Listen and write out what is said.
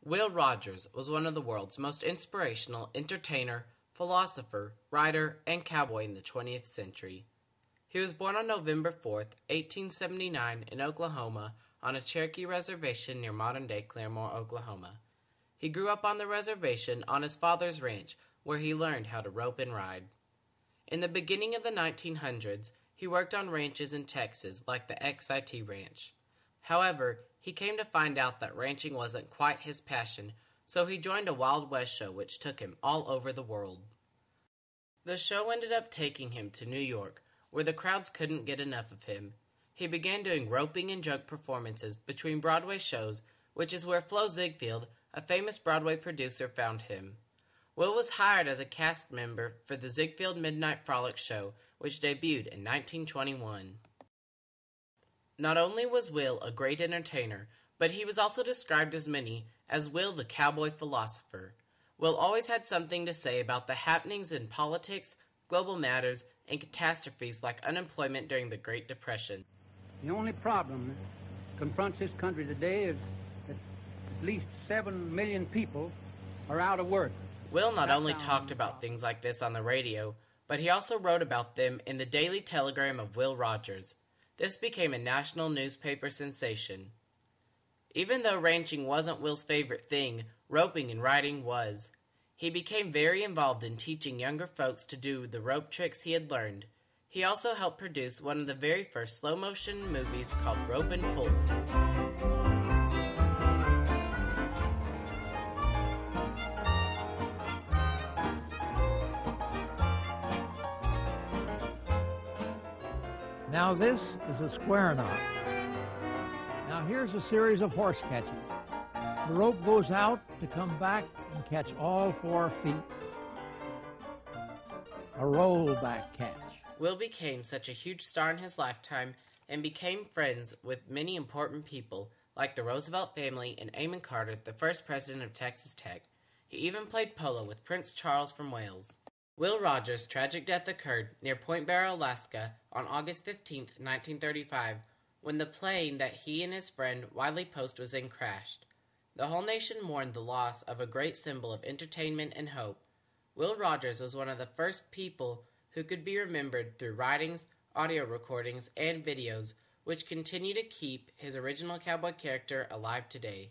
Will Rogers was one of the world's most inspirational entertainer, philosopher, writer, and cowboy in the 20th century. He was born on November 4th, 1879 in Oklahoma on a Cherokee reservation near modern-day Claremore, Oklahoma. He grew up on the reservation on his father's ranch, where he learned how to rope and ride. In the beginning of the 1900s, he worked on ranches in Texas like the XIT Ranch. However, he came to find out that ranching wasn't quite his passion, so he joined a Wild West show which took him all over the world. The show ended up taking him to New York, where the crowds couldn't get enough of him. He began doing roping and joke performances between Broadway shows, which is where Flo Ziegfeld, a famous Broadway producer, found him. Will was hired as a cast member for the Ziegfeld Midnight Frolic show, which debuted in 1921. Not only was Will a great entertainer, but he was also described as many as Will the Cowboy Philosopher. Will always had something to say about the happenings in politics, global matters, and catastrophes like unemployment during the Great Depression. The only problem that confronts this country today is that at least 7 million people are out of work. Will not only talked about things like this on the radio, but he also wrote about them in the Daily Telegram of Will Rogers. This became a national newspaper sensation. Even though ranching wasn't Will's favorite thing, roping and riding was. He became very involved in teaching younger folks to do the rope tricks he had learned. He also helped produce one of the very first slow-motion movies called Ropin' Fool. Now this is a square knot. Now here's a series of horse catches. The rope goes out to come back and catch all 4 feet. A rollback catch. Will became such a huge star in his lifetime and became friends with many important people like the Roosevelt family and Amon Carter, the first president of Texas Tech. He even played polo with Prince Charles from Wales. Will Rogers' tragic death occurred near Point Barrow, Alaska on August 15, 1935, when the plane that he and his friend Wiley Post was in crashed. The whole nation mourned the loss of a great symbol of entertainment and hope. Will Rogers was one of the first people who could be remembered through writings, audio recordings, and videos, which continue to keep his original cowboy character alive today.